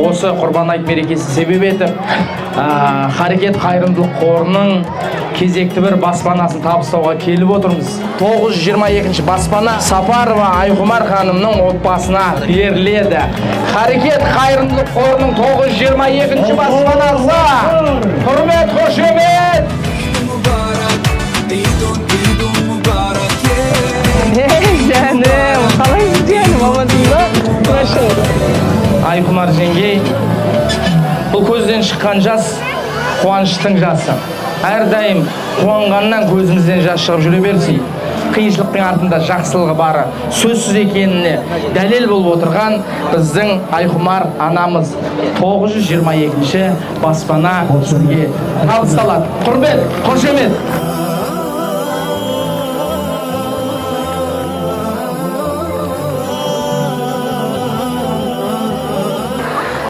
осы құрбан айт мерекесін себеп етіп Харекет қайырымдылық қорының кезекті бір баспанасын табыстауға келіп отырмыз. 922 баспана Сапарова Айқұмар ханымның отбасына беріледі. Харекет қайырымдылық қорының 922 баспанасы. Құрмет, қошемет! Жаным, қалайсыз жаным, амансыз ба? Айқұмар жеңгей, бұл көзден шыққан жас қуаныштың жасы. Әрдайым қуанғаннан көзімізден жас шығып жүре берсей. Қиыншылықтың артында жақсылығы бары сөзсіз екеніне дәлел болып отырған біздің Айқұмар анамыз 922 баспана сізге табысталады. Құрмет, қошемет!